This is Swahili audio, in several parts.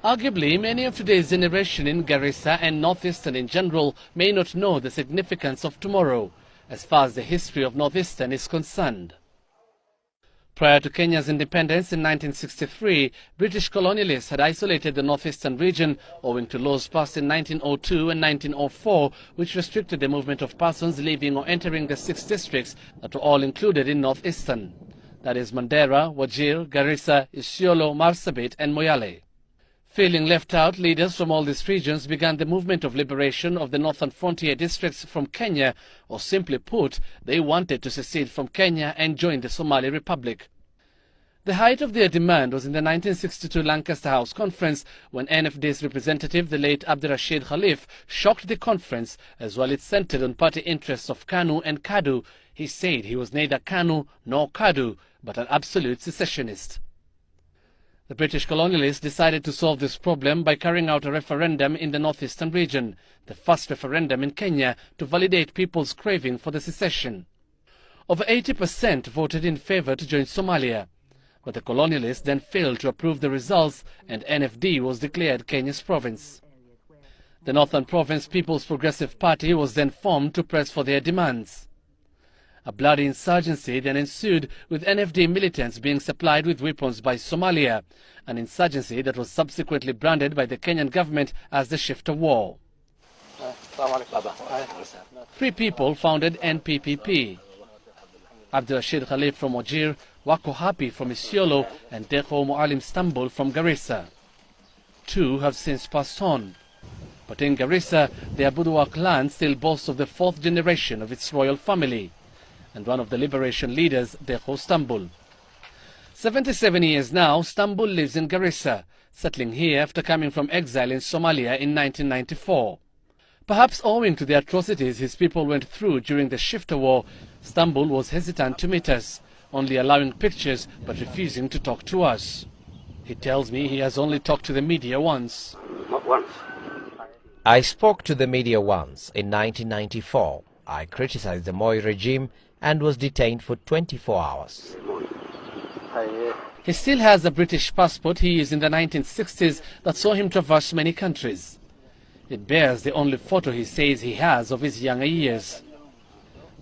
Arguably, many of today's generation in Garissa and Northeastern in general may not know the significance of tomorrow, as far as the history of Northeastern is concerned. Prior to Kenya's independence in 1963, British colonialists had isolated the Northeastern region owing to laws passed in 1902 and 1904, which restricted the movement of persons leaving or entering the 6 districts that were all included in Northeastern. That is Mandera, Wajir, Garissa, Isiolo, Marsabit and Moyale. Feeling left out, leaders from all these regions began the movement of liberation of the northern frontier districts from Kenya, or simply put, they wanted to secede from Kenya and join the Somali Republic. The height of their demand was in the 1962 Lancaster House Conference, when NFD's representative, the late Abdirashid Khalif, shocked the conference, as well it centered on party interests of KANU and KADU. He said he was neither KANU nor KADU, but an absolute secessionist. The British colonialists decided to solve this problem by carrying out a referendum in the northeastern region, the first referendum in Kenya to validate people's craving for the secession. Over 80% voted in favor to join Somalia, but the colonialists then failed to approve the results and NFD was declared Kenya's province. The Northern Province People's Progressive Party was then formed to press for their demands. A bloody insurgency then ensued, with NFD militants being supplied with weapons by Somalia, an insurgency that was subsequently branded by the Kenyan government as the Shifter War. 3 people founded NPPP. Abdirashid Khalif from Wajir, Wako Happy from Isiolo and Dekho Mualim Stambul from Garissa. 2 have since passed on. But in Garissa, the Abuduwa clan still boasts of the 4th generation of its royal family, and one of the liberation leaders, Dekho Stambul. 77 years now, Stambul lives in Garissa, settling here after coming from exile in Somalia in 1994. Perhaps owing to the atrocities his people went through during the Shifter War, Stambul was hesitant to meet us, only allowing pictures but refusing to talk to us. He tells me he has only talked to the media once. Not once. I spoke to the media once in 1994. I criticized the Moi regime and was detained for 24 hours. He still has a British passport he used in the 1960s that saw him traverse many countries. It bears the only photo he says he has of his younger years.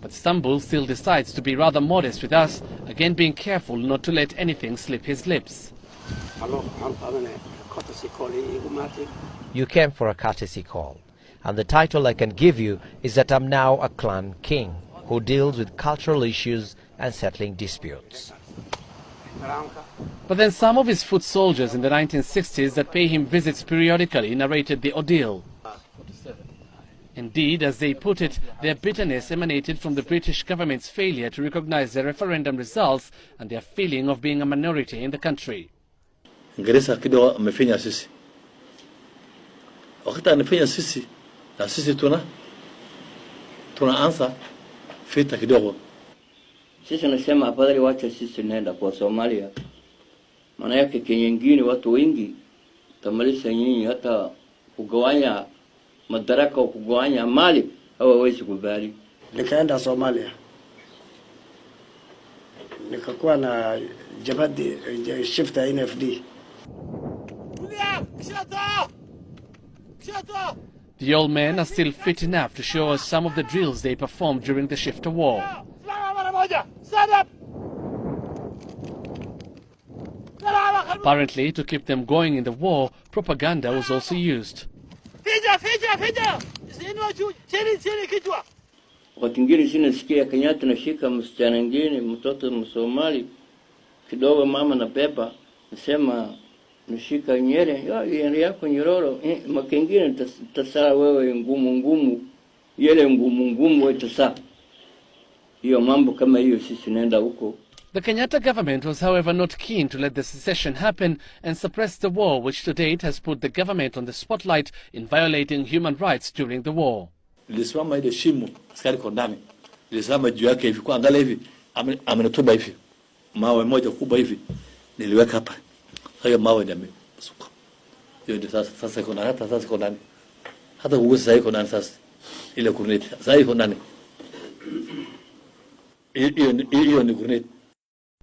But Stambul still decides to be rather modest with us, again being careful not to let anything slip his lips. You came for a courtesy call, and the title I can give you is that I'm now a clan king who deals with cultural issues and settling disputes. But then some of his foot soldiers in the 1960s that pay him visits periodically narrated the ordeal. Indeed, as they put it, their bitterness emanated from the British government's failure to recognize their referendum results and their feeling of being a minority in the country. Garissa kidogo amefanya sisi. Wakati anafanya sisi, na sisi tunaanza vita kidogo. Sisi nasema afadhali wacha sisi nenda kwa Somalia. Maana yake kinyingine watu wengi tamalisha nyinyi hata kugawanya madaraka au kugawanya mali hawawezi kubali. Nikaenda Somalia. Nikakuwa na jabadi Shifter NFD. The old men are still fit enough to show us some of the drills they performed during the Shifter War. Apparently, to keep them going in the war, propaganda was also used. Wakati mwingine sinasikia Kenyatta nashika msichana mwingine mtoto Msomali kidogo mama na beba nasema nashika nyere yako nyororo makengine tasara wewe ngumu yele ngumu itasa hiyo mambo kama hiyo sisi naenda huko. The Kenyatta government was, however, not keen to let the secession happen and suppressed the war, which to date has put the government on the spotlight in violating human rights during the war. Nilisimama ile shimo askari kwa ndani. Nilisimama juu yake hivi kwa angalia hivi amenituba hivi. Mawe moja kubwa hivi niliweka hapa. Hayo mawe ndio yamepasuka. Hiyo ndio sasa iko ndani hata sasa iko ndani. Hata uwezo sasa iko ndani sasa. Ile grenade sasa iko ndani. Hiyo ni grenade.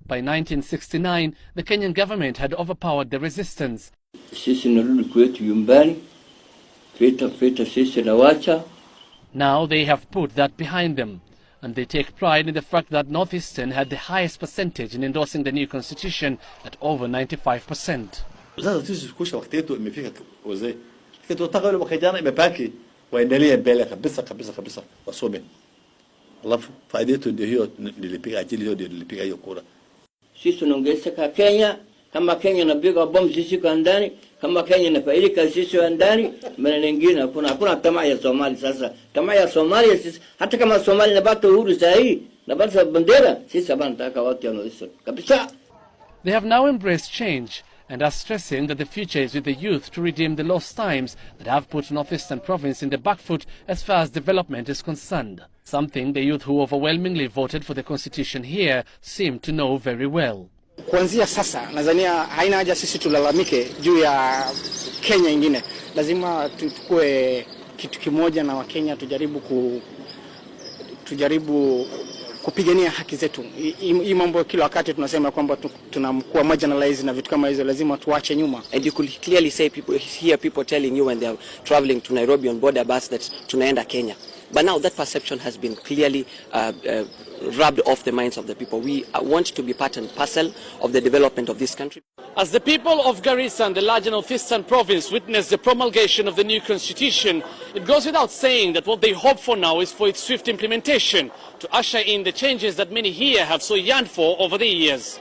By 1969, the Kenyan government had overpowered the resistance. Sisi narudi kwetu nyumbani, vita sisi na wacha. Now they have put that behind them, and they take pride in the fact that Northeastern had the highest percentage in endorsing the new constitution at over 95%. Sasa sisi kusha wakati yetu imefika wazee. Tunataka wale wakijana imebaki waendelee mbele kabisa wasome. Alafu faida yetu ndio hiyo, nilipiga ajili hiyo, ndio nilipiga hiyo kura. Sisi tunaongezeka Kenya, kama Kenya napiga bomu sisi kwa ndani, kama Kenya inafaidika sisi wa ndani, maana nyingine hakuna tamaa ya Somali. Sasa tamaa ya Somalia sisi, hata kama Somali inapata uhuru sahihi, inapata bendera, sisi hapa tunataka watu wanaoishi kabisa. They have now embraced change and are stressing that the future is with the youth to redeem the lost times that have put Northeastern Province in the back foot as far as development is concerned. Something the youth who overwhelmingly voted for the constitution here seem to know very well. Kuanzia sasa nadhania haina haja sisi tulalamike juu ya Kenya ingine. Lazima tukue kitu kimoja na Wakenya, tujaribu kupigania haki zetu. Hii mambo kila wakati tunasema kwamba tunakuwa marginalized na vitu kama hizo, lazima tuache nyuma. And you could clearly hear people telling you when they are traveling to Nairobi on border bus that tunaenda Kenya. But now that perception has been clearly rubbed off the minds of the people. We want to be part and parcel of the development of this country. As the people of Garissa and the larger Northeastern Province witness the promulgation of the new constitution, it goes without saying that what they hope for now is for its swift implementation to usher in the changes that many here have so yearned for over the years.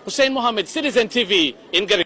Hussein Mohammed, Citizen TV in Garissa.